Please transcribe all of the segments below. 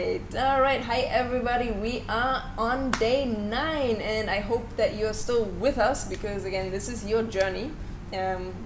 All right, hi everybody. We are on day 9, and I hope that you're still with us because, again, this is your journey.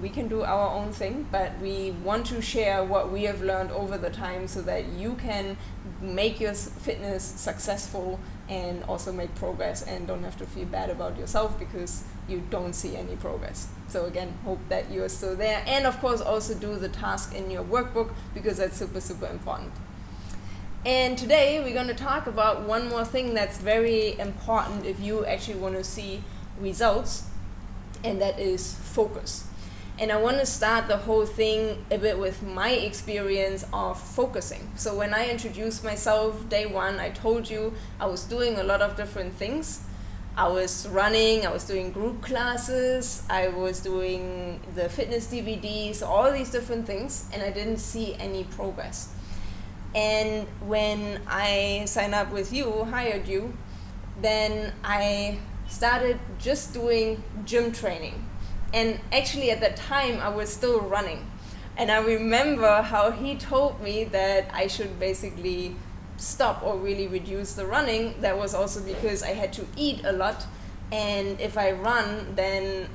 We can do our own thing, but we want to share what we have learned over the time so that you can make your fitness successful and also make progress and don't have to feel bad about yourself because you don't see any progress. So again, hope that you're still there, and of course also do the task in your workbook because that's super important. And today we're going to talk about one more thing that's very important if you actually want to see results, and that is focus. And I want to start the whole thing a bit with my experience of focusing. So when I introduced myself day 1, I told you I was doing a lot of different things. I was running, I was doing group classes, I was doing the fitness DVDs, all these different things, and I didn't see any progress. And when I signed up with you, hired you, then I started just doing gym training. And actually at that time I was still running. And I remember how he told me that I should basically stop or really reduce the running. That was also because I had to eat a lot. And if I run, then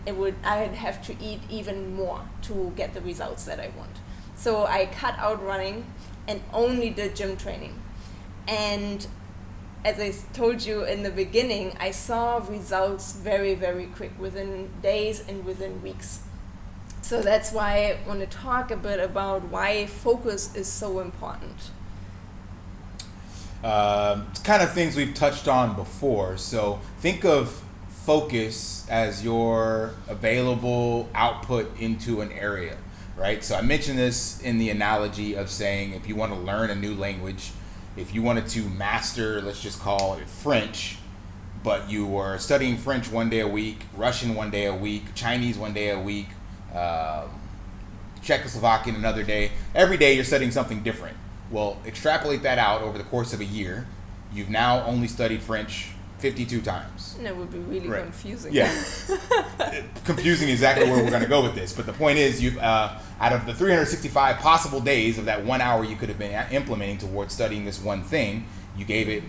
I'd have to eat even more to get the results that I want. So I cut out running and only did gym training. And as I told you in the beginning, I saw results very quick, within days and within weeks. So that's why I want to talk a bit about why focus is so important. It's kind of things we've touched on before. So think of focus as your available output into an area. Right? So I mentioned this in the analogy of saying if you want to learn a new language, if you wanted to master, let's just call it French, but you were studying French one day a week, Russian one day a week, Chinese one day a week, Czechoslovakian another day, every day you're studying something different. Well, extrapolate that out over the course of a year. You've now only studied French 52 times. And it would be really confusing. Yeah. Confusing is exactly where we're going to go with this. But the point is, you out of the 365 possible days of that 1 hour you could have been implementing towards studying this one thing, you gave it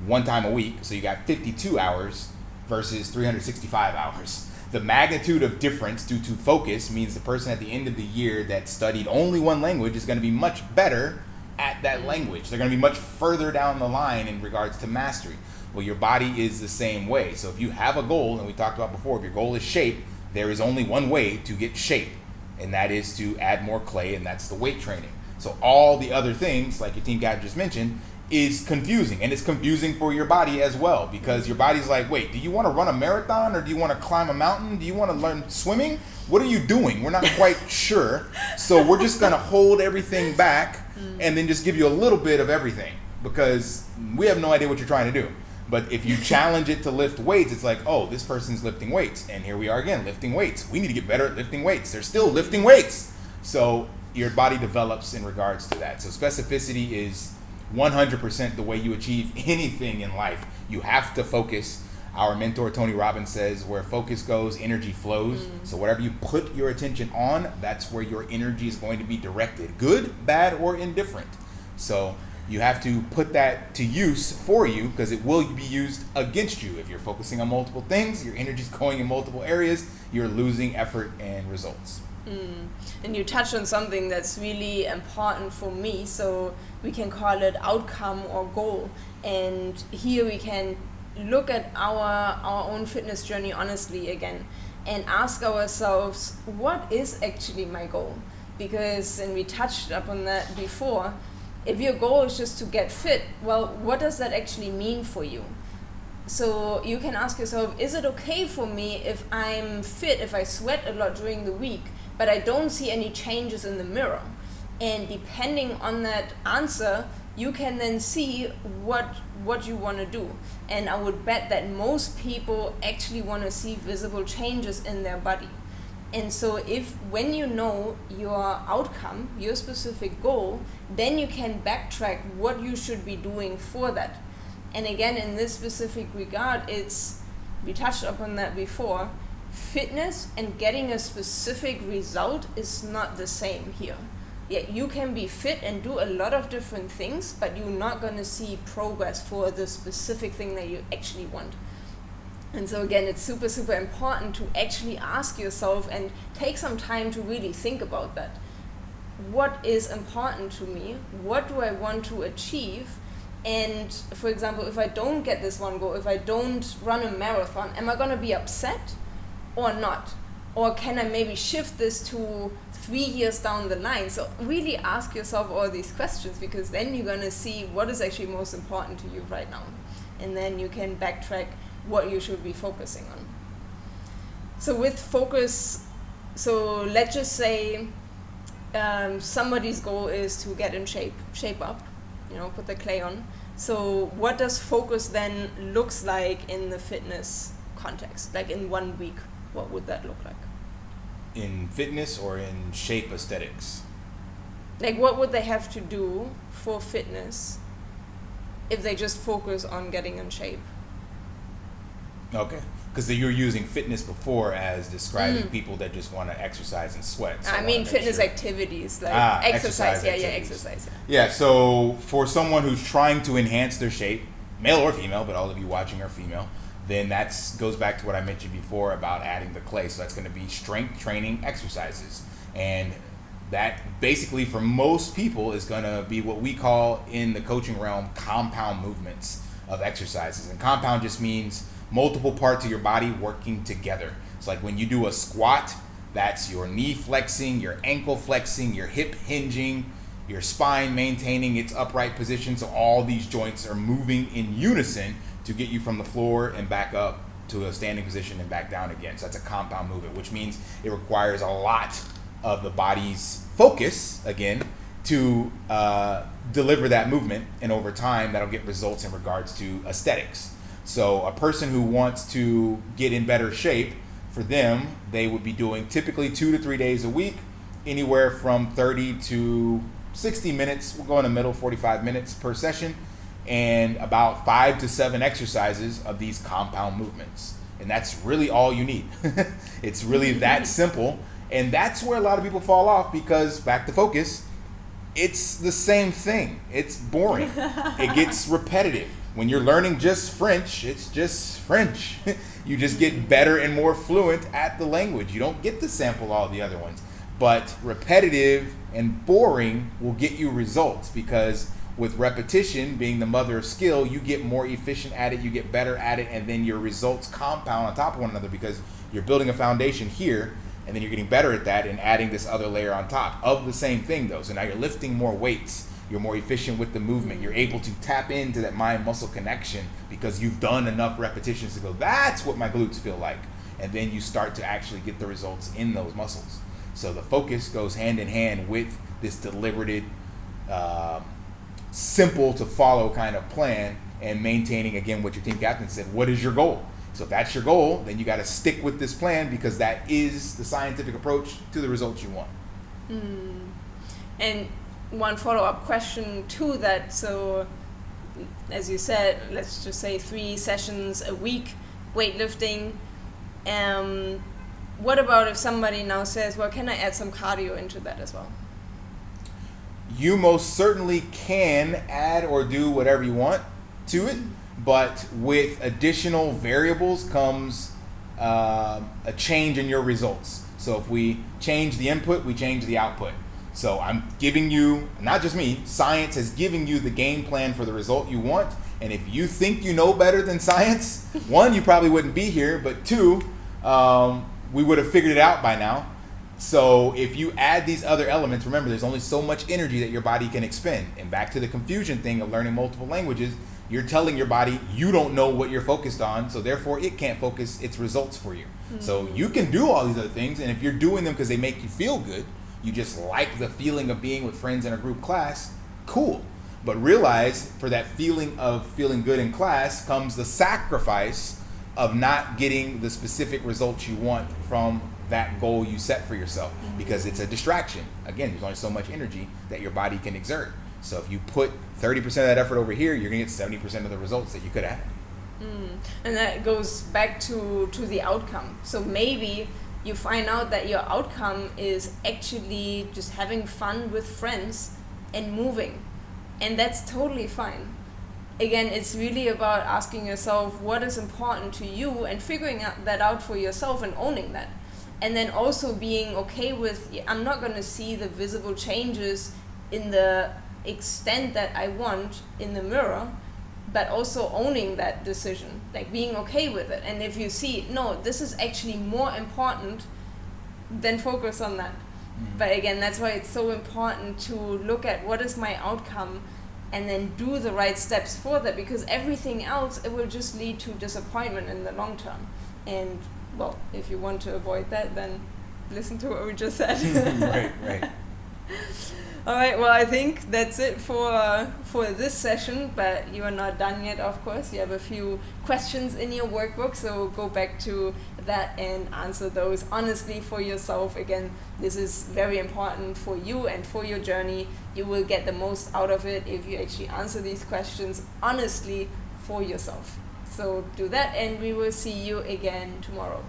one time a week. So you got 52 hours versus 365 hours. The magnitude of difference due to focus means the person at the end of the year that studied only one language is going to be much better at that language. They're going to be much further down the line in regards to mastery. Well, your body is the same way. So if you have a goal, and we talked about before, if your goal is shape, there is only one way to get shape, and that is to add more clay, and that's the weight training. So all the other things, like your team guy just mentioned, is confusing, and it's confusing for your body as well, because your body's like, wait, do you want to run a marathon, or do you want to climb a mountain? Do you want to learn swimming? What are you doing? We're not quite sure. So we're just going to hold everything back and then just give you a little bit of everything, because we have no idea what you're trying to do. But if you challenge it to lift weights, it's like, oh, this person's lifting weights. And here we are again, lifting weights. We need to get better at lifting weights. They're still lifting weights. So your body develops in regards to that. So specificity is 100% the way you achieve anything in life. You have to focus. Our mentor, Tony Robbins, says where focus goes, energy flows. So whatever you put your attention on, that's where your energy is going to be directed. Good, bad, or indifferent. So you have to put that to use for you, because it will be used against you. If you're focusing on multiple things, your energy's going in multiple areas, you're losing effort and results. And you touched on something that's really important for me, so we can call it outcome or goal. And here we can look at our own fitness journey honestly again and ask ourselves, what is actually my goal? Because, and we touched upon that before, if your goal is just to get fit, well, what does that actually mean for you? So you can ask yourself, is it okay for me if I'm fit, if I sweat a lot during the week, but I don't see any changes in the mirror? And depending on that answer, you can then see what you want to do. And I would bet that most people actually want to see visible changes in their body. And so when you know your outcome, your specific goal, then you can backtrack what you should be doing for that. And again, in this specific regard, we touched upon that before, fitness and getting a specific result is not the same here. yeah, you can be fit and do a lot of different things, but you're not going to see progress for the specific thing that you actually want. And so again, it's super, super important to actually ask yourself and take some time to really think about that. What is important to me? What do I want to achieve? And for example, if I don't get this one goal, if I don't run a marathon, am I going to be upset or not? Or can I maybe shift this to 3 years down the line? So really ask yourself all these questions, because then you're going to see what is actually most important to you right now. And then you can backtrack what you should be focusing on. So with focus, so let's just say somebody's goal is to get in shape up, put the clay on. So what does focus then looks like in the fitness context? Like in 1 week, what would that look like? In fitness or in shape aesthetics? Like what would they have to do for fitness if they just focus on getting in shape? Okay, because you're using fitness before as describing people that just want to exercise and sweat. So I mean fitness activities, like exercise. Exercise. Yeah, so for someone who's trying to enhance their shape, male or female, but all of you watching are female, then that goes back to what I mentioned before about adding the clay. So that's going to be strength training exercises. And that basically for most people is going to be what we call in the coaching realm compound movements of exercises. And compound just means multiple parts of your body working together. It's like when you do a squat, that's your knee flexing, your ankle flexing, your hip hinging, your spine maintaining its upright position. So all these joints are moving in unison to get you from the floor and back up to a standing position and back down again. So that's a compound movement, which means it requires a lot of the body's focus, again, to deliver that movement. And over time, that'll get results in regards to aesthetics. So a person who wants to get in better shape, for them, they would be doing typically 2 to 3 days a week, anywhere from 30 to 60 minutes. We'll go in the middle, 45 minutes per session, and about 5 to 7 exercises of these compound movements. And that's really all you need. It's really that simple. And that's where a lot of people fall off, because back to focus, it's the same thing. It's boring. It gets repetitive. When you're learning just French, it's just French. You just get better and more fluent at the language. You don't get to sample all the other ones. But repetitive and boring will get you results, because with repetition being the mother of skill, you get more efficient at it, you get better at it, and then your results compound on top of one another, because you're building a foundation here, and then you're getting better at that and adding this other layer on top of the same thing though. So now you're lifting more weights. You're more efficient with the movement. You're able to tap into that mind-muscle connection because you've done enough repetitions to go, that's what my glutes feel like. And then you start to actually get the results in those muscles. So the focus goes hand in hand with this deliberated, simple to follow kind of plan, and maintaining, again, what your team captain said, what is your goal? So if that's your goal, then you got to stick with this plan, because that is the scientific approach to the results you want. And one follow-up question to that. So as you said, let's just say 3 sessions a week, weightlifting. What about if somebody now says, well, can I add some cardio into that as well? You most certainly can add or do whatever you want to it, but with additional variables comes a change in your results. So if we change the input, we change the output. So I'm giving you, not just me, science is giving you the game plan for the result you want. And if you think you know better than science, 1, you probably wouldn't be here, but 2, we would have figured it out by now. So if you add these other elements, remember, there's only so much energy that your body can expend. And back to the confusion thing of learning multiple languages, you're telling your body you don't know what you're focused on, so therefore it can't focus its results for you. So you can do all these other things, and if you're doing them because they make you feel good, you just like the feeling of being with friends in a group class, cool. But realize, for that feeling of feeling good in class comes the sacrifice of not getting the specific results you want from that goal you set for yourself, because it's a distraction. Again, there's only so much energy that your body can exert. So if you put 30% of that effort over here, you're gonna get 70% of the results that you could have. And that goes back to the outcome. So maybe you find out that your outcome is actually just having fun with friends and moving. And that's totally fine. Again, it's really about asking yourself what is important to you and figuring that out for yourself and owning that. And then also being okay with, I'm not going to see the visible changes in the extent that I want in the mirror, but also owning that decision, like being okay with it. And if you see, no, this is actually more important, then focus on that. But again, that's why it's so important to look at what is my outcome and then do the right steps for that, because everything else, it will just lead to disappointment in the long term. And well, if you want to avoid that, then listen to what we just said. Right. All right, well, I think that's it for this session, but you are not done yet, of course. You have a few questions in your workbook, so go back to that and answer those honestly for yourself. Again, this is very important for you and for your journey. You will get the most out of it if you actually answer these questions honestly for yourself. So do that, and we will see you again tomorrow.